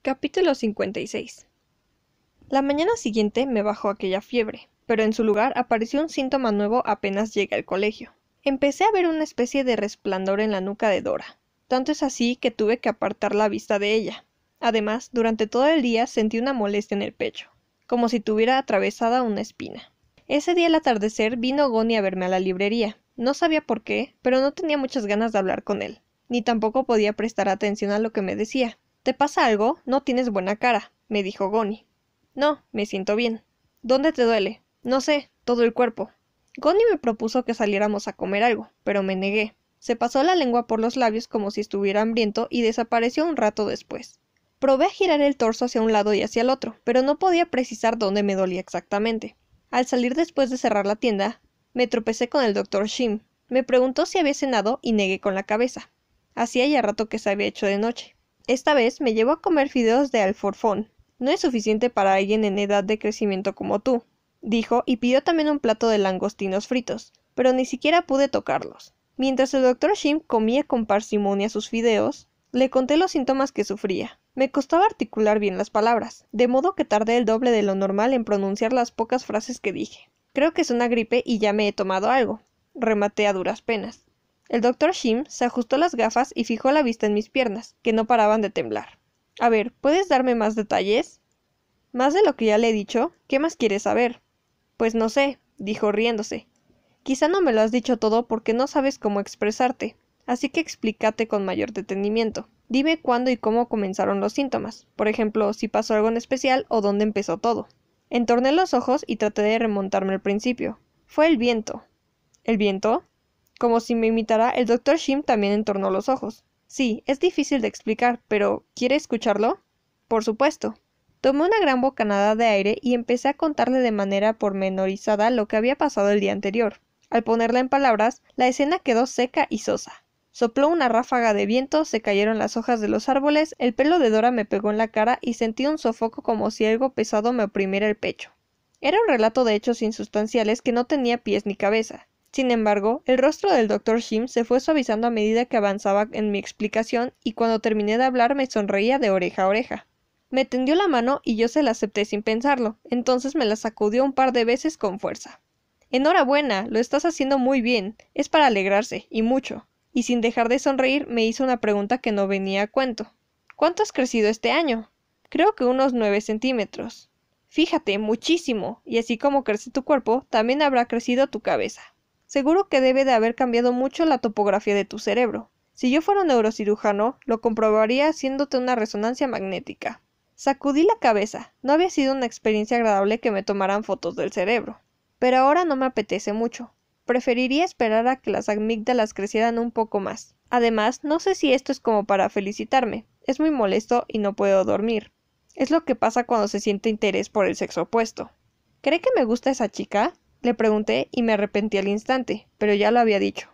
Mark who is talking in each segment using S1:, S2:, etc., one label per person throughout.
S1: Capítulo 56. La mañana siguiente me bajó aquella fiebre, pero en su lugar apareció un síntoma nuevo apenas llegué al colegio. Empecé a ver una especie de resplandor en la nuca de Dora. Tanto es así que tuve que apartar la vista de ella. Además, durante todo el día sentí una molestia en el pecho, como si tuviera atravesada una espina. Ese día al atardecer vino Goni a verme a la librería. No sabía por qué, pero no tenía muchas ganas de hablar con él, ni tampoco podía prestar atención a lo que me decía. ¿Te pasa algo? No tienes buena cara, me dijo Goni. No, me siento bien. ¿Dónde te duele? No sé, todo el cuerpo. Goni me propuso que saliéramos a comer algo, pero me negué. Se pasó la lengua por los labios como si estuviera hambriento y desapareció un rato después. Probé a girar el torso hacia un lado y hacia el otro, pero no podía precisar dónde me dolía exactamente. Al salir después de cerrar la tienda, me tropecé con el Dr. Shim. Me preguntó si había cenado y negué con la cabeza. Hacía ya rato que se había hecho de noche. Esta vez me llevó a comer fideos de alforfón. No es suficiente para alguien en edad de crecimiento como tú, dijo, y pidió también un plato de langostinos fritos, pero ni siquiera pude tocarlos. Mientras el Dr. Shim comía con parsimonia sus fideos, le conté los síntomas que sufría. Me costaba articular bien las palabras, de modo que tardé el doble de lo normal en pronunciar las pocas frases que dije. Creo que es una gripe y ya me he tomado algo, rematé a duras penas. El Dr. Shim se ajustó las gafas y fijó la vista en mis piernas, que no paraban de temblar. A ver, ¿puedes darme más detalles? ¿Más de lo que ya le he dicho? ¿Qué más quieres saber? Pues no sé, dijo riéndose. Quizá no me lo has dicho todo porque no sabes cómo expresarte, así que explícate con mayor detenimiento. Dime cuándo y cómo comenzaron los síntomas, por ejemplo, si pasó algo en especial o dónde empezó todo. Entorné los ojos y traté de remontarme al principio. Fue el viento. ¿El viento? Como si me imitara, el Dr. Shim también entornó los ojos. Sí, es difícil de explicar, pero ¿quiere escucharlo? Por supuesto. Tomé una gran bocanada de aire y empecé a contarle de manera pormenorizada lo que había pasado el día anterior. Al ponerla en palabras, la escena quedó seca y sosa. Sopló una ráfaga de viento, se cayeron las hojas de los árboles, el pelo de Dora me pegó en la cara y sentí un sofoco como si algo pesado me oprimiera el pecho. Era un relato de hechos insustanciales que no tenía pies ni cabeza. Sin embargo, el rostro del Dr. Shim se fue suavizando a medida que avanzaba en mi explicación y cuando terminé de hablar me sonreía de oreja a oreja. Me tendió la mano y yo se la acepté sin pensarlo, entonces me la sacudió un par de veces con fuerza. Enhorabuena, lo estás haciendo muy bien, es para alegrarse, y mucho. Y sin dejar de sonreír me hizo una pregunta que no venía a cuento. ¿Cuánto has crecido este año? Creo que unos 9 centímetros. Fíjate, muchísimo, y así como crece tu cuerpo, también habrá crecido tu cabeza. Seguro que debe de haber cambiado mucho la topografía de tu cerebro. Si yo fuera un neurocirujano, lo comprobaría haciéndote una resonancia magnética. Sacudí la cabeza. No había sido una experiencia agradable que me tomaran fotos del cerebro. Pero ahora no me apetece mucho. Preferiría esperar a que las amígdalas crecieran un poco más. Además, no sé si esto es como para felicitarme. Es muy molesto y no puedo dormir. Es lo que pasa cuando se siente interés por el sexo opuesto. ¿Cree que me gusta esa chica? Le pregunté y me arrepentí al instante, pero ya lo había dicho.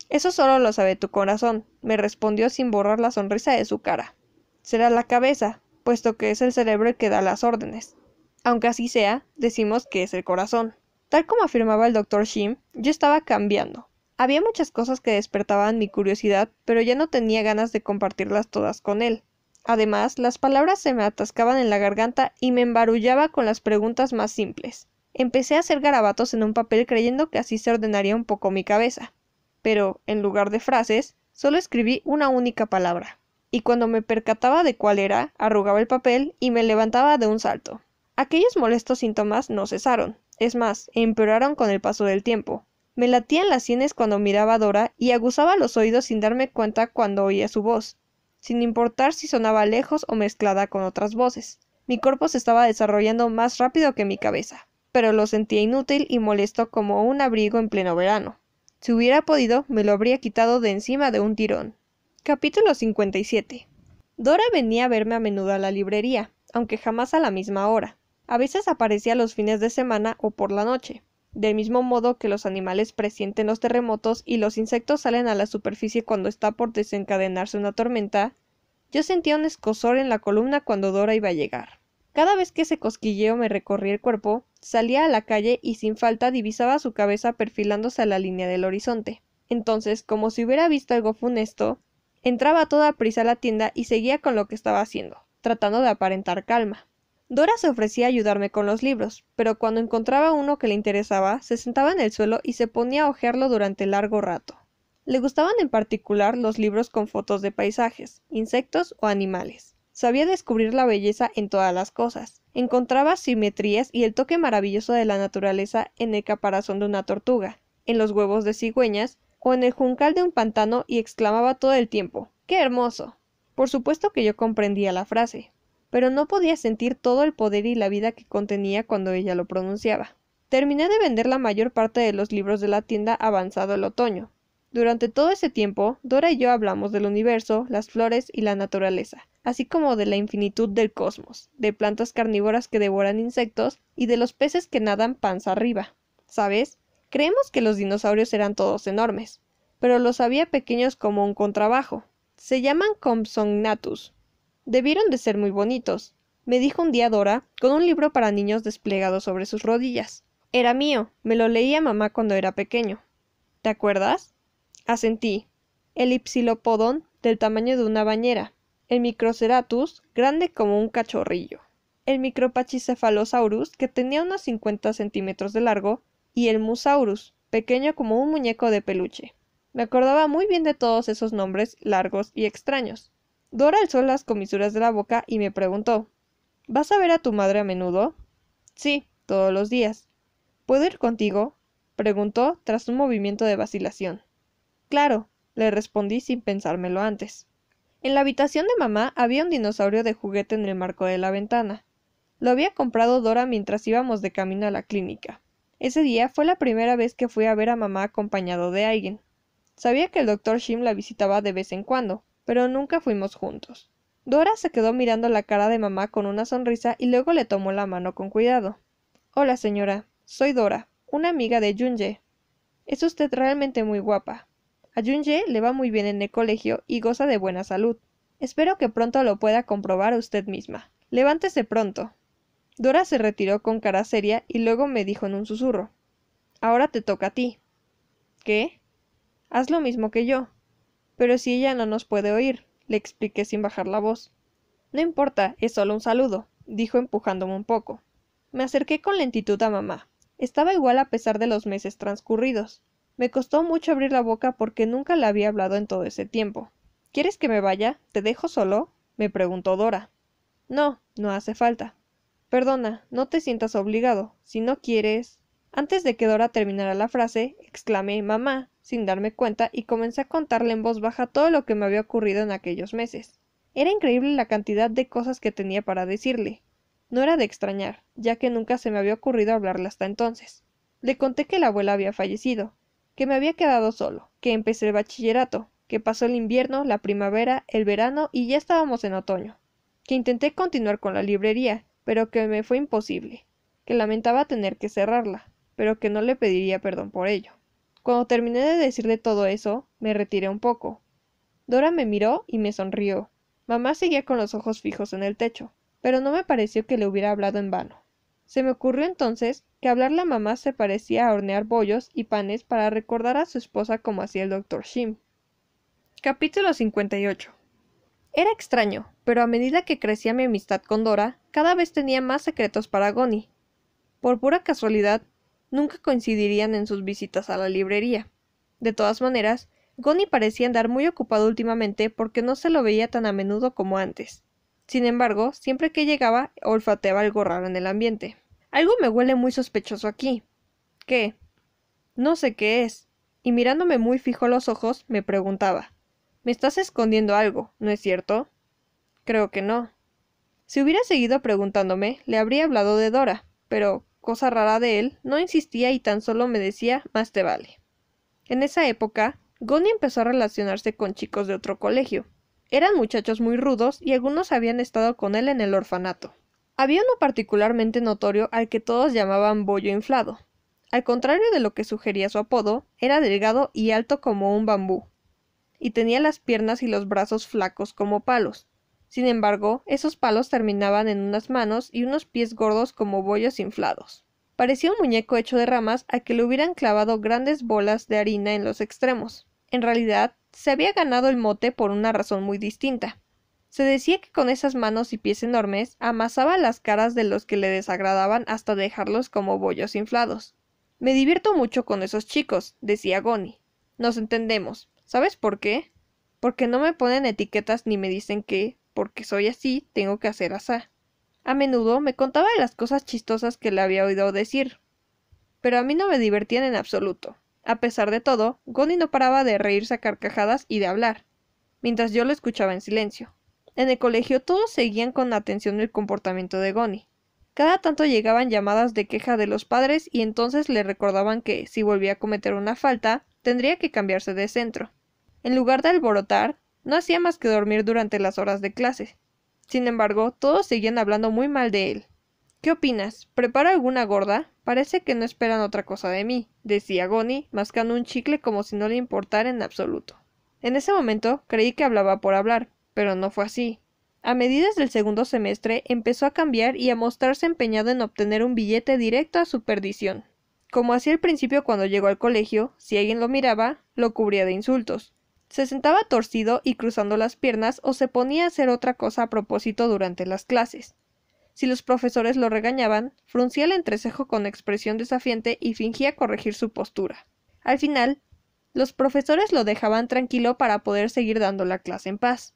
S1: Eso solo lo sabe tu corazón, me respondió sin borrar la sonrisa de su cara. Será la cabeza, puesto que es el cerebro el que da las órdenes. Aunque así sea, decimos que es el corazón. Tal como afirmaba el Dr. Shim, yo estaba cambiando. Había muchas cosas que despertaban mi curiosidad, pero ya no tenía ganas de compartirlas todas con él. Además, las palabras se me atascaban en la garganta y me embarullaba con las preguntas más simples. Empecé a hacer garabatos en un papel creyendo que así se ordenaría un poco mi cabeza. Pero, en lugar de frases, solo escribí una única palabra. Y cuando me percataba de cuál era, arrugaba el papel y me levantaba de un salto. Aquellos molestos síntomas no cesaron. Es más, empeoraron con el paso del tiempo. Me latían las sienes cuando miraba a Dora y aguzaba los oídos sin darme cuenta cuando oía su voz, sin importar si sonaba lejos o mezclada con otras voces. Mi cuerpo se estaba desarrollando más rápido que mi cabeza, pero lo sentía inútil y molesto como un abrigo en pleno verano. Si hubiera podido, me lo habría quitado de encima de un tirón. Capítulo 57. Dora venía a verme a menudo a la librería, aunque jamás a la misma hora. A veces aparecía los fines de semana o por la noche. Del mismo modo que los animales presienten los terremotos y los insectos salen a la superficie cuando está por desencadenarse una tormenta, yo sentía un escozor en la columna cuando Dora iba a llegar. Cada vez que ese cosquilleo me recorría el cuerpo, salía a la calle y sin falta divisaba su cabeza perfilándose a la línea del horizonte. Entonces, como si hubiera visto algo funesto, entraba a toda prisa a la tienda y seguía con lo que estaba haciendo. tratando de aparentar calma. Dora se ofrecía a ayudarme con los libros, pero cuando encontraba uno que le interesaba, se sentaba en el suelo y se ponía a hojearlo durante largo rato. Le gustaban en particular los libros con fotos de paisajes, insectos o animales. Sabía descubrir la belleza en todas las cosas. Encontraba simetrías y el toque maravilloso de la naturaleza en el caparazón de una tortuga, en los huevos de cigüeñas o en el juncal de un pantano y exclamaba todo el tiempo: ¡qué hermoso! Por supuesto que yo comprendía la frase, pero no podía sentir todo el poder y la vida que contenía cuando ella lo pronunciaba. Terminé de vender la mayor parte de los libros de la tienda avanzado el otoño. Durante todo ese tiempo, Dora y yo hablamos del universo, las flores y la naturaleza, así como de la infinitud del cosmos, de plantas carnívoras que devoran insectos y de los peces que nadan panza arriba. ¿Sabes? Creemos que los dinosaurios eran todos enormes, pero los había pequeños como un contrabajo. Se llaman Compsognathus. Debieron de ser muy bonitos, me dijo un día Dora, con un libro para niños desplegado sobre sus rodillas. Era mío, me lo leía mamá cuando era pequeño. ¿Te acuerdas? Asentí. El Ipsilopodon, del tamaño de una bañera. El Microceratus, grande como un cachorrillo. El Micropachycephalosaurus, que tenía unos 50 centímetros de largo. Y el Musaurus, pequeño como un muñeco de peluche. Me acordaba muy bien de todos esos nombres largos y extraños. Dora alzó las comisuras de la boca y me preguntó: ¿vas a ver a tu madre a menudo? Sí, todos los días. ¿Puedo ir contigo? Preguntó tras un movimiento de vacilación. Claro, le respondí sin pensármelo antes. En la habitación de mamá había un dinosaurio de juguete en el marco de la ventana. Lo había comprado Dora mientras íbamos de camino a la clínica. Ese día fue la primera vez que fui a ver a mamá acompañado de alguien. Sabía que el Dr. Shim la visitaba de vez en cuando, pero nunca fuimos juntos. Dora se quedó mirando la cara de mamá con una sonrisa y luego le tomó la mano con cuidado. Hola, señora. Soy Dora, una amiga de Junye. Es usted realmente muy guapa. A Junye le va muy bien en el colegio y goza de buena salud. Espero que pronto lo pueda comprobar usted misma. Levántese pronto. Dora se retiró con cara seria y luego me dijo en un susurro: ahora te toca a ti. ¿Qué? Haz lo mismo que yo. Pero si ella no nos puede oír, le expliqué sin bajar la voz. No importa, es solo un saludo, dijo empujándome un poco. Me acerqué con lentitud a mamá. Estaba igual a pesar de los meses transcurridos. Me costó mucho abrir la boca porque nunca le había hablado en todo ese tiempo. ¿Quieres que me vaya? ¿Te dejo solo? Me preguntó Dora. No, no hace falta. Perdona, no te sientas obligado. Si no quieres... Antes de que Dora terminara la frase, exclamé «mamá», sin darme cuenta, y comencé a contarle en voz baja todo lo que me había ocurrido en aquellos meses. Era increíble la cantidad de cosas que tenía para decirle. No era de extrañar, ya que nunca se me había ocurrido hablarle hasta entonces. Le conté que la abuela había fallecido, que me había quedado solo, que empecé el bachillerato, que pasó el invierno, la primavera, el verano y ya estábamos en otoño, que intenté continuar con la librería, pero que me fue imposible, que lamentaba tener que cerrarla, pero que no le pediría perdón por ello. Cuando terminé de decirle todo eso, me retiré un poco. Dora me miró y me sonrió. Mamá seguía con los ojos fijos en el techo, pero no me pareció que le hubiera hablado en vano. Se me ocurrió entonces que hablarle a mamá se parecía a hornear bollos y panes para recordar a su esposa como hacía el Dr. Shim. Capítulo 58. Era extraño, pero a medida que crecía mi amistad con Dora, cada vez tenía más secretos para Goni. Por pura casualidad, nunca coincidirían en sus visitas a la librería. De todas maneras, Goni parecía andar muy ocupado últimamente porque no se lo veía tan a menudo como antes. Sin embargo, siempre que llegaba, olfateaba algo raro en el ambiente. Algo me huele muy sospechoso aquí. ¿Qué? No sé qué es. Y mirándome muy fijo a los ojos, me preguntaba: «Me estás escondiendo algo, ¿no es cierto?» Creo que no. Si hubiera seguido preguntándome, le habría hablado de Dora, pero, cosa rara de él, no insistía y tan solo me decía «más te vale». En esa época, Goni empezó a relacionarse con chicos de otro colegio. Eran muchachos muy rudos y algunos habían estado con él en el orfanato. Había uno particularmente notorio al que todos llamaban Bollo Inflado. Al contrario de lo que sugería su apodo, era delgado y alto como un bambú, y tenía las piernas y los brazos flacos como palos. Sin embargo, esos palos terminaban en unas manos y unos pies gordos como bollos inflados. Parecía un muñeco hecho de ramas a que le hubieran clavado grandes bolas de harina en los extremos. En realidad, se había ganado el mote por una razón muy distinta. Se decía que con esas manos y pies enormes amasaba las caras de los que le desagradaban hasta dejarlos como bollos inflados. Me divierto mucho con esos chicos, decía Goni. Nos entendemos. ¿Sabes por qué? Porque no me ponen etiquetas ni me dicen que, porque soy así, tengo que hacer asá. A menudo me contaba de las cosas chistosas que le había oído decir, pero a mí no me divertían en absoluto. A pesar de todo, Goni no paraba de reírse a carcajadas y de hablar, mientras yo lo escuchaba en silencio. En el colegio todos seguían con atención el comportamiento de Goni. Cada tanto llegaban llamadas de queja de los padres y entonces le recordaban que, si volvía a cometer una falta, tendría que cambiarse de centro. En lugar de alborotar, no hacía más que dormir durante las horas de clase. Sin embargo, todos seguían hablando muy mal de él. ¿Qué opinas? ¿Preparo alguna gorda? Parece que no esperan otra cosa de mí, decía Goni, mascando un chicle como si no le importara en absoluto. En ese momento creí que hablaba por hablar, pero no fue así. A mediados del segundo semestre empezó a cambiar y a mostrarse empeñado en obtener un billete directo a su perdición. Como hacía al principio cuando llegó al colegio, si alguien lo miraba, lo cubría de insultos. Se sentaba torcido y cruzando las piernas o se ponía a hacer otra cosa a propósito durante las clases. Si los profesores lo regañaban, fruncía el entrecejo con expresión desafiante y fingía corregir su postura. Al final, los profesores lo dejaban tranquilo para poder seguir dando la clase en paz.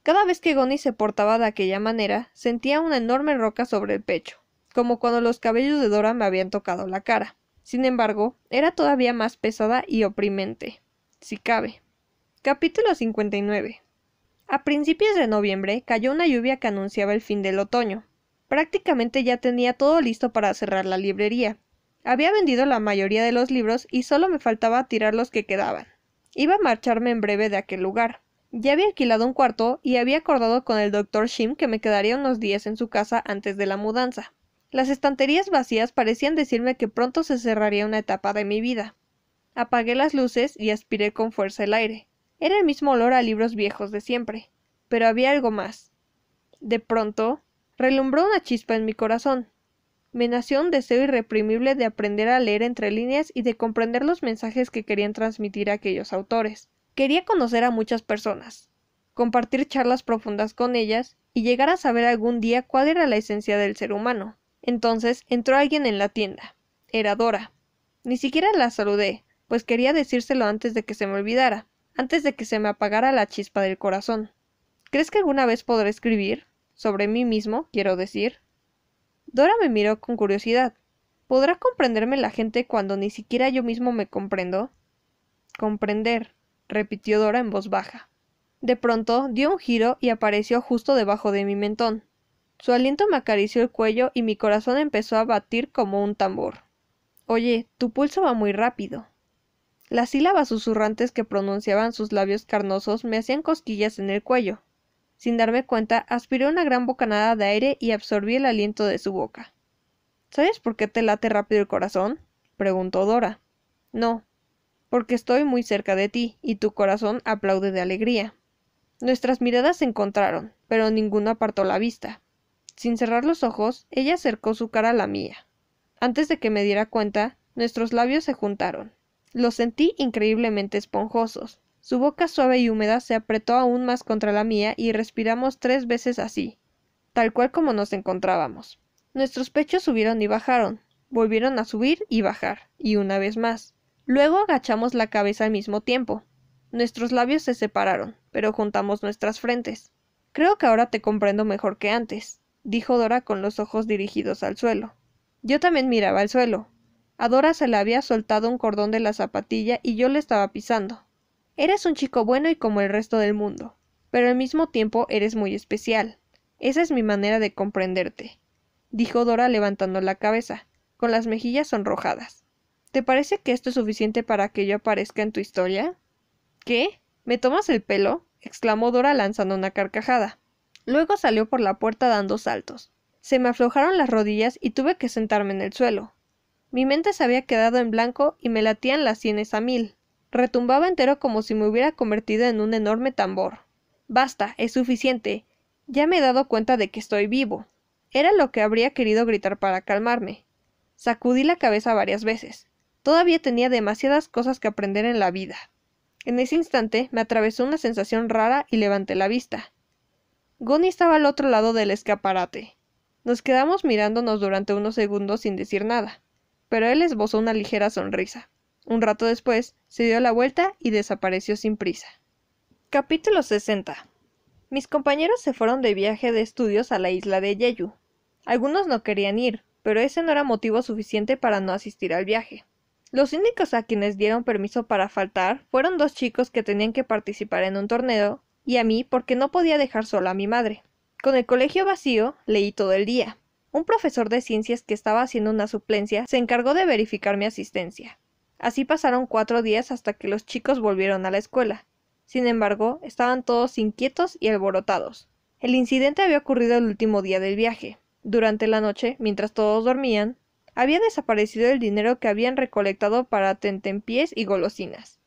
S1: Cada vez que Goni se portaba de aquella manera, sentía una enorme roca sobre el pecho, como cuando los cabellos de Dora me habían tocado la cara. Sin embargo, era todavía más pesada y oprimente, si cabe. Capítulo 59. A principios de noviembre cayó una lluvia que anunciaba el fin del otoño. Prácticamente ya tenía todo listo para cerrar la librería. Había vendido la mayoría de los libros y solo me faltaba tirar los que quedaban. Iba a marcharme en breve de aquel lugar. Ya había alquilado un cuarto y había acordado con el Dr. Shim que me quedaría unos días en su casa antes de la mudanza. Las estanterías vacías parecían decirme que pronto se cerraría una etapa de mi vida. Apagué las luces y aspiré con fuerza el aire. Era el mismo olor a libros viejos de siempre, pero había algo más. De pronto, relumbró una chispa en mi corazón. Me nació un deseo irreprimible de aprender a leer entre líneas y de comprender los mensajes que querían transmitir aquellos autores. Quería conocer a muchas personas, compartir charlas profundas con ellas y llegar a saber algún día cuál era la esencia del ser humano. Entonces entró alguien en la tienda. Era Dora. Ni siquiera la saludé, pues quería decírselo antes de que se me olvidara, antes de que se me apagara la chispa del corazón. ¿Crees que alguna vez podré escribir? Sobre mí mismo, quiero decir. Dora me miró con curiosidad. ¿Podrá comprenderme la gente cuando ni siquiera yo mismo me comprendo? Comprender, repitió Dora en voz baja. De pronto dio un giro y apareció justo debajo de mi mentón. Su aliento me acarició el cuello y mi corazón empezó a batir como un tambor. Oye, tu pulso va muy rápido. Las sílabas susurrantes que pronunciaban sus labios carnosos me hacían cosquillas en el cuello. Sin darme cuenta, aspiré una gran bocanada de aire y absorbí el aliento de su boca. ¿Sabes por qué te late rápido el corazón? Preguntó Dora. No, porque estoy muy cerca de ti, y tu corazón aplaude de alegría. Nuestras miradas se encontraron, pero ninguno apartó la vista. Sin cerrar los ojos, ella acercó su cara a la mía. Antes de que me diera cuenta, nuestros labios se juntaron. Los sentí increíblemente esponjosos. Su boca suave y húmeda se apretó aún más contra la mía y respiramos 3 veces así, tal cual como nos encontrábamos. Nuestros pechos subieron y bajaron, volvieron a subir y bajar, y una vez más. Luego agachamos la cabeza al mismo tiempo. Nuestros labios se separaron, pero juntamos nuestras frentes. Creo que ahora te comprendo mejor que antes, dijo Dora con los ojos dirigidos al suelo. Yo también miraba al suelo. A Dora se le había soltado un cordón de la zapatilla y yo le estaba pisando. Eres un chico bueno y como el resto del mundo, pero al mismo tiempo eres muy especial. Esa es mi manera de comprenderte, dijo Dora levantando la cabeza, con las mejillas sonrojadas. ¿Te parece que esto es suficiente para que yo aparezca en tu historia? ¿Qué? ¿Me tomas el pelo? Exclamó Dora lanzando una carcajada. Luego salió por la puerta dando saltos. Se me aflojaron las rodillas y tuve que sentarme en el suelo. Mi mente se había quedado en blanco y me latían las sienes a 1000. Retumbaba entero como si me hubiera convertido en un enorme tambor. Basta, es suficiente. Ya me he dado cuenta de que estoy vivo. Era lo que habría querido gritar para calmarme. Sacudí la cabeza varias veces. Todavía tenía demasiadas cosas que aprender en la vida. En ese instante me atravesó una sensación rara y levanté la vista. Gonnie estaba al otro lado del escaparate. Nos quedamos mirándonos durante unos segundos sin decir nada, pero él esbozó una ligera sonrisa. Un rato después, se dio la vuelta y desapareció sin prisa. Capítulo 60. Mis compañeros se fueron de viaje de estudios a la isla de Jeju. Algunos no querían ir, pero ese no era motivo suficiente para no asistir al viaje. Los únicos a quienes dieron permiso para faltar fueron 2 chicos que tenían que participar en un torneo, y a mí porque no podía dejar sola a mi madre. Con el colegio vacío, leí todo el día. Un profesor de ciencias que estaba haciendo una suplencia se encargó de verificar mi asistencia. Así pasaron 4 días hasta que los chicos volvieron a la escuela. Sin embargo, estaban todos inquietos y alborotados. El incidente había ocurrido el último día del viaje. Durante la noche, mientras todos dormían, había desaparecido el dinero que habían recolectado para tentempiés y golosinas.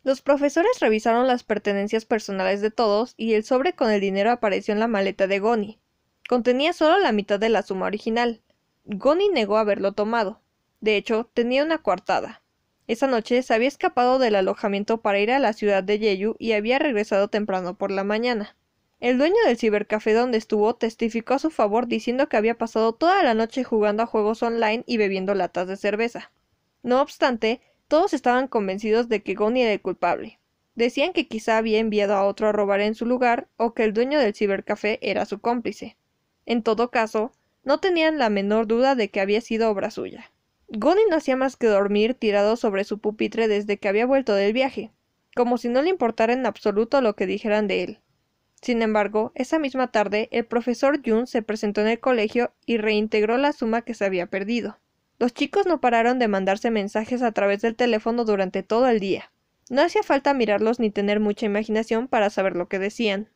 S1: Los profesores revisaron las pertenencias personales de todos y el sobre con el dinero apareció en la maleta de Gonnie. Contenía solo la mitad de la suma original. Gonnie negó haberlo tomado. De hecho, tenía una coartada. Esa noche se había escapado del alojamiento para ir a la ciudad de Jeju y había regresado temprano por la mañana. El dueño del cibercafé donde estuvo testificó a su favor diciendo que había pasado toda la noche jugando a juegos online y bebiendo latas de cerveza. No obstante, todos estaban convencidos de que Gonnie era el culpable. Decían que quizá había enviado a otro a robar en su lugar o que el dueño del cibercafé era su cómplice. En todo caso, no tenían la menor duda de que había sido obra suya. Gonnie no hacía más que dormir tirado sobre su pupitre desde que había vuelto del viaje, como si no le importara en absoluto lo que dijeran de él. Sin embargo, esa misma tarde, el profesor Jun se presentó en el colegio y reintegró la suma que se había perdido. Los chicos no pararon de mandarse mensajes a través del teléfono durante todo el día. No hacía falta mirarlos ni tener mucha imaginación para saber lo que decían.